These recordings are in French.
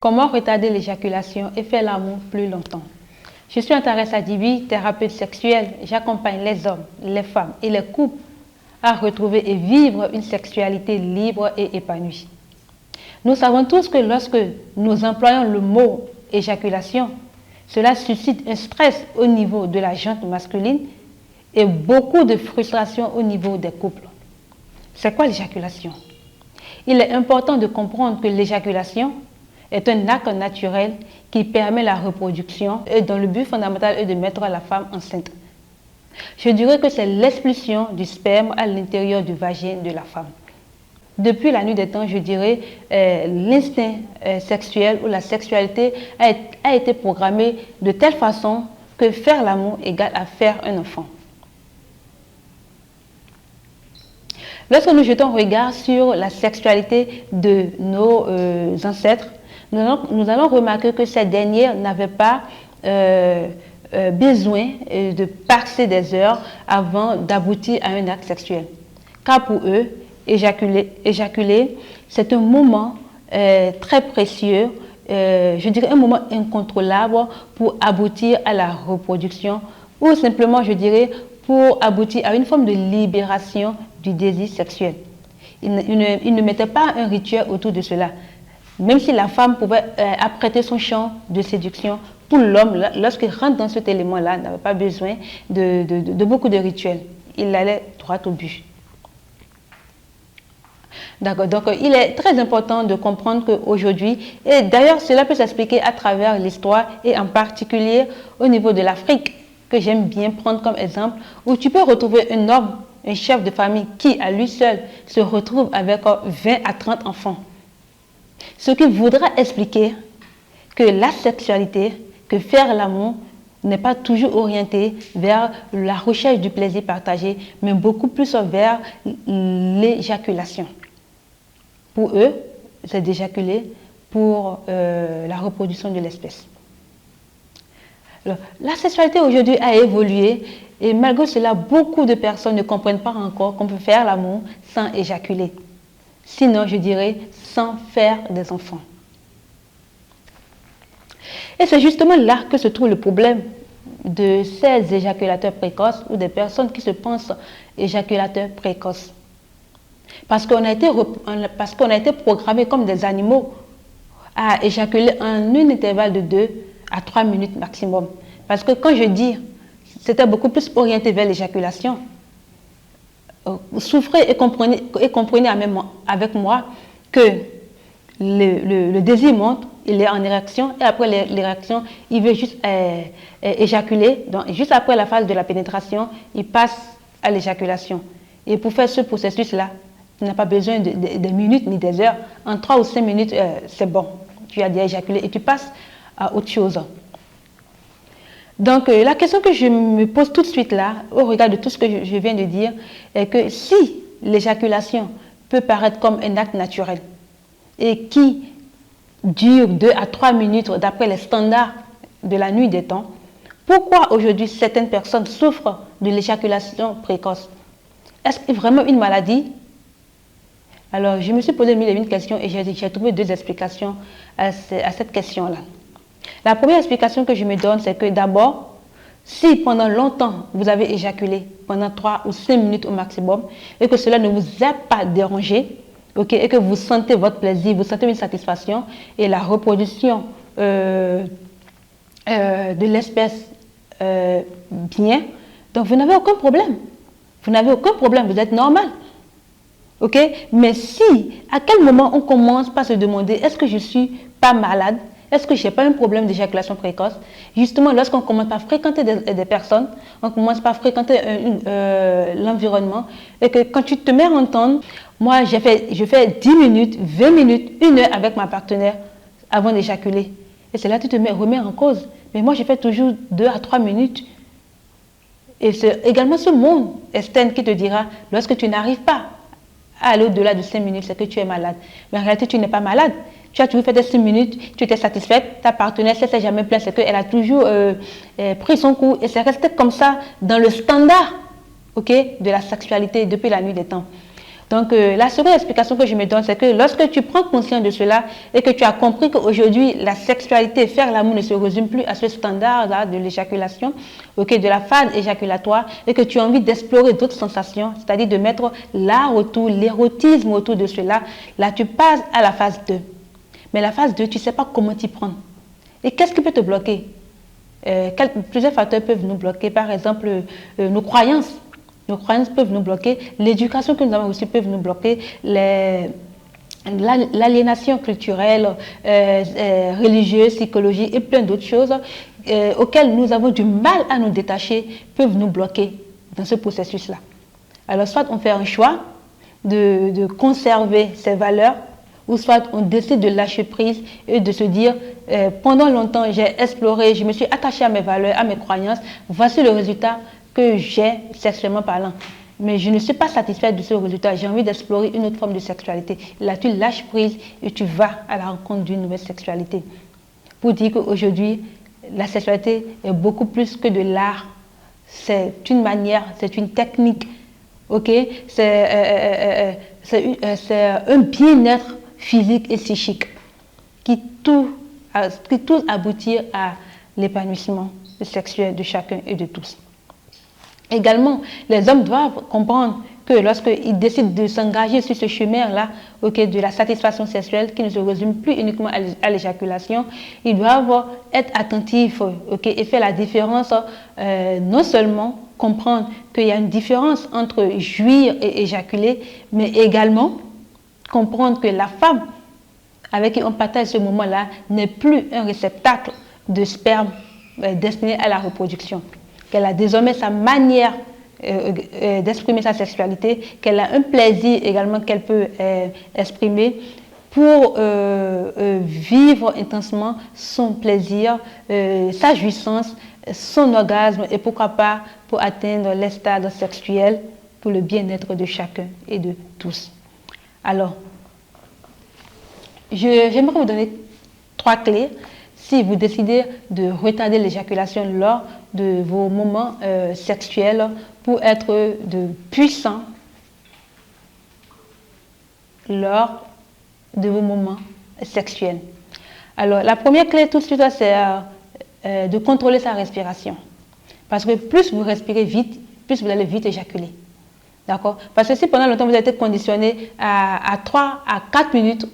Comment retarder l'éjaculation et faire l'amour plus longtemps? Je suis Antaressa Dibi, thérapeute sexuelle. J'accompagne les hommes, les femmes et les couples à retrouver et vivre une sexualité libre et épanouie. Nous savons tous que lorsque nous employons le mot éjaculation, cela suscite un stress au niveau de la junte masculine et beaucoup de frustration au niveau des couples. C'est quoi l'éjaculation? Il est important de comprendre que l'éjaculation est un acte naturel qui permet la reproduction et dont le but fondamental est de mettre la femme enceinte. Je dirais que c'est l'expulsion du sperme à l'intérieur du vagin de la femme. Depuis la nuit des temps, je dirais l'instinct sexuel ou la sexualité a été programmé de telle façon que faire l'amour égale à faire un enfant. Lorsque nous jetons un regard sur la sexualité de nos ancêtres, nous allons remarquer que ces dernières n'avaient pas besoin de passer des heures avant d'aboutir à un acte sexuel. Car pour eux, éjaculer c'est un moment très précieux, je dirais un moment incontrôlable pour aboutir à la reproduction ou simplement, je dirais, pour aboutir à une forme de libération du désir sexuel. Ils ne mettaient pas un rituel autour de cela. Même si la femme pouvait apprêter son chant de séduction, pour l'homme, lorsqu'il rentre dans cet élément-là, n'avait pas besoin de beaucoup de rituels. Il allait droit au but. D'accord, donc il est très important de comprendre qu'aujourd'hui, et d'ailleurs cela peut s'expliquer à travers l'histoire et en particulier au niveau de l'Afrique, que j'aime bien prendre comme exemple, où tu peux retrouver un homme, un chef de famille qui à lui seul se retrouve avec 20 à 30 enfants. Ce qui voudra expliquer que la sexualité, que faire l'amour n'est pas toujours orienté vers la recherche du plaisir partagé, mais beaucoup plus vers l'éjaculation. Pour eux, c'est d'éjaculer pour la reproduction de l'espèce. La sexualité aujourd'hui a évolué et malgré cela, beaucoup de personnes ne comprennent pas encore qu'on peut faire l'amour sans éjaculer. Sinon, je dirais, sans faire des enfants. Et c'est justement là que se trouve le problème de ces éjaculateurs précoces ou des personnes qui se pensent éjaculateurs précoces. Parce qu'on a été programmés comme des animaux à éjaculer en un intervalle de 2 à 3 minutes maximum. Parce que quand je dis, c'était beaucoup plus orienté vers l'éjaculation, souffrez et comprenez avec moi que le désir monte, il est en érection et après l'érection, il veut juste éjaculer. Donc, juste après la phase de la pénétration, il passe à l'éjaculation. Et pour faire ce processus-là, tu n'as pas besoin de minutes ni des heures. En 3 ou 5 minutes, c'est bon. Tu as déjà éjaculé et tu passes à autre chose. Donc, la question que je me pose tout de suite là, au regard de tout ce que je viens de dire, est que si l'éjaculation peut paraître comme un acte naturel et qui dure 2 à 3 minutes d'après les standards de la nuit des temps, pourquoi aujourd'hui certaines personnes souffrent de l'éjaculation précoce? Est-ce que c'est vraiment une maladie? Alors, je me suis posé mille et une questions et j'ai trouvé 2 explications à cette question-là. La première explication que je me donne, c'est que d'abord, si pendant longtemps vous avez éjaculé, pendant 3 ou 5 minutes au maximum, et que cela ne vous a pas dérangé, okay, et que vous sentez votre plaisir, vous sentez une satisfaction et la reproduction de l'espèce bien, donc vous n'avez aucun problème. Vous n'avez aucun problème, vous êtes normal. Okay? Mais si, à quel moment on commence par se demander, est-ce que je ne suis pas malade? Est-ce que je n'ai pas un problème d'éjaculation précoce? Justement, lorsqu'on commence par fréquenter des personnes, on commence par fréquenter l'environnement, et que quand tu te mets à entendre, moi je fais 10 minutes, 20 minutes, 1 heure avec ma partenaire avant d'éjaculer. Et c'est là que tu te remets en cause. Mais moi je fais toujours 2 à 3 minutes. Et c'est également ce monde externe qui te dira, lorsque tu n'arrives pas à aller au-delà de 5 minutes, c'est que tu es malade. Mais en réalité, tu n'es pas malade. Tu as toujours fait des 6 minutes, tu étais satisfaite, ta partenaire ne s'est jamais plainte, c'est qu'elle a toujours pris son coup et c'est resté comme ça dans le standard ok, de la sexualité depuis la nuit des temps. Donc, la seconde explication que je me donne, c'est que lorsque tu prends conscience de cela et que tu as compris qu'aujourd'hui, la sexualité, faire l'amour ne se résume plus à ce standard-là de l'éjaculation, ok, de la phase éjaculatoire, et que tu as envie d'explorer d'autres sensations, c'est-à-dire de mettre l'art autour, l'érotisme autour de cela, là, tu passes à la phase 2. Mais la phase 2, tu ne sais pas comment t'y prendre. Et qu'est-ce qui peut te bloquer? Plusieurs facteurs peuvent nous bloquer, par exemple, nos croyances. Nos croyances peuvent nous bloquer, l'éducation que nous avons aussi peut nous bloquer, l'aliénation culturelle, religieuse, psychologique et plein d'autres choses auxquelles nous avons du mal à nous détacher peuvent nous bloquer dans ce processus-là. Alors soit on fait un choix de conserver ces valeurs, ou soit on décide de lâcher prise et de se dire pendant longtemps j'ai exploré, je me suis attachée à mes valeurs, à mes croyances, voici le résultat que j'ai sexuellement parlant. Mais je ne suis pas satisfaite de ce résultat, j'ai envie d'explorer une autre forme de sexualité. Là, tu lâches prise et tu vas à la rencontre d'une nouvelle sexualité. Pour dire qu'aujourd'hui, la sexualité est beaucoup plus que de l'art. C'est une manière, c'est une technique, ok? C'est un bien-être physique et psychique qui tout aboutit à l'épanouissement sexuel de chacun et de tous. Également, les hommes doivent comprendre que lorsqu'ils décident de s'engager sur ce chemin-là, okay, de la satisfaction sexuelle, qui ne se résume plus uniquement à l'éjaculation, ils doivent être attentifs, okay, et faire la différence, non seulement comprendre qu'il y a une différence entre jouir et éjaculer, mais également comprendre que la femme avec qui on partage ce moment-là n'est plus un réceptacle de sperme destiné à la reproduction. Qu'elle a désormais sa manière d'exprimer sa sexualité, qu'elle a un plaisir également qu'elle peut exprimer pour vivre intensement son plaisir, sa jouissance, son orgasme et pourquoi pas pour atteindre les stades sexuels pour le bien-être de chacun et de tous. Alors, j'aimerais vous donner 3 clés si vous décidez de retarder l'éjaculation lors de vos moments sexuels pour être puissants lors de vos moments sexuels. Alors, la première clé tout de suite, c'est de contrôler sa respiration. Parce que plus vous respirez vite, plus vous allez vite éjaculer. D'accord? Parce que si pendant longtemps vous avez été conditionné à 3 à 4 minutes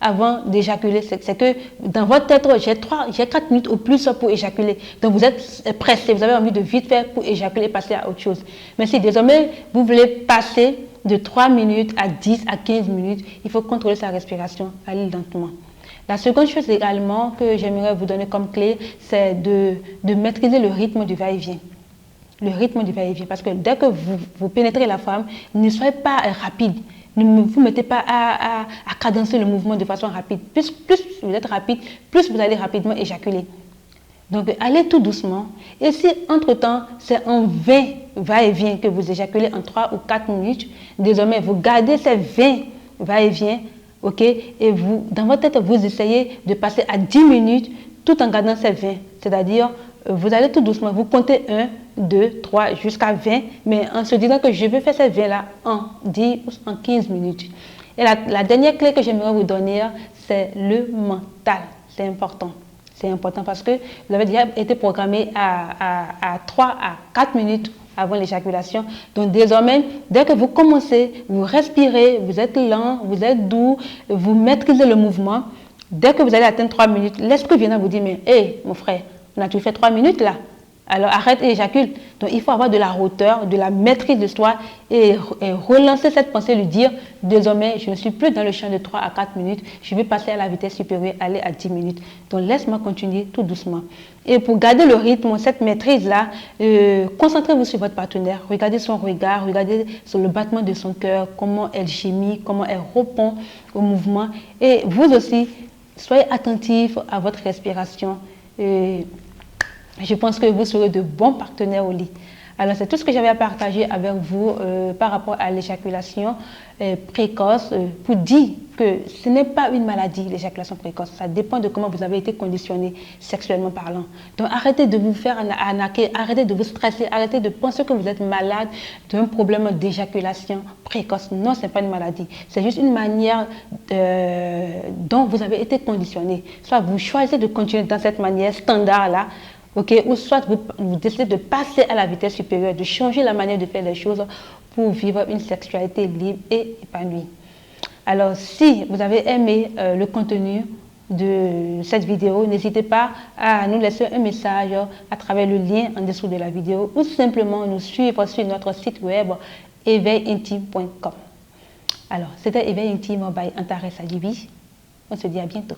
avant d'éjaculer, c'est que dans votre tête, j'ai 4 minutes au plus pour éjaculer. Donc vous êtes pressé, vous avez envie de vite faire pour éjaculer et passer à autre chose. Mais si désormais vous voulez passer de 3 minutes à 10 à 15 minutes, il faut contrôler sa respiration, aller lentement. La seconde chose également que j'aimerais vous donner comme clé, c'est de maîtriser le rythme du va-et-vient. Le rythme du va-et-vient, parce que dès que vous pénétrez la femme, ne soyez pas rapide. Ne vous mettez pas à cadencer le mouvement de façon rapide. Plus vous êtes rapide, plus vous allez rapidement éjaculer. Donc, allez tout doucement. Et si, entre-temps, c'est en 20 va-et-vient que vous éjaculez en 3 ou 4 minutes, désormais, vous gardez ces 20 va-et-vient, ok, et vous, dans votre tête, vous essayez de passer à 10 minutes tout en gardant ces 20. C'est-à-dire, vous allez tout doucement, vous comptez 1, 2, 3, jusqu'à 20, mais en se disant que je vais faire ces 20-là en 10 ou en 15 minutes. Et la dernière clé que j'aimerais vous donner, c'est le mental. C'est important. C'est important parce que vous avez déjà été programmé à 3 à 4 minutes avant l'éjaculation. Donc désormais, dès que vous commencez, vous respirez, vous êtes lent, vous êtes doux, vous maîtrisez le mouvement. Dès que vous allez atteindre 3 minutes, l'esprit vient vous dire, mais hé, mon frère, on a tout fait 3 minutes là. Alors arrête et éjacule. Donc il faut avoir de la hauteur, de la maîtrise de soi et relancer cette pensée, lui dire désormais je ne suis plus dans le champ de 3 à 4 minutes, je vais passer à la vitesse supérieure, aller à 10 minutes. Donc laisse-moi continuer tout doucement. Et pour garder le rythme, cette maîtrise-là, concentrez-vous sur votre partenaire, regardez son regard, regardez sur le battement de son cœur, comment elle gémit, comment elle répond au mouvement. Et vous aussi, soyez attentifs à votre respiration. Je pense que vous serez de bons partenaires au lit. Alors, c'est tout ce que j'avais à partager avec vous par rapport à l'éjaculation précoce pour dire que ce n'est pas une maladie, l'éjaculation précoce. Ça dépend de comment vous avez été conditionné sexuellement parlant. Donc, arrêtez de vous faire arnaquer, arrêtez de vous stresser, arrêtez de penser que vous êtes malade d'un problème d'éjaculation précoce. Non, ce n'est pas une maladie. C'est juste une manière dont vous avez été conditionné. Soit vous choisissez de continuer dans cette manière standard-là, okay, ou soit vous décidez de passer à la vitesse supérieure, de changer la manière de faire les choses pour vivre une sexualité libre et épanouie. Alors, si vous avez aimé le contenu de cette vidéo, n'hésitez pas à nous laisser un message à travers le lien en dessous de la vidéo ou simplement nous suivre sur notre site web éveilintime.com. Alors, c'était Éveil Intime by Antares Adibi. On se dit à bientôt.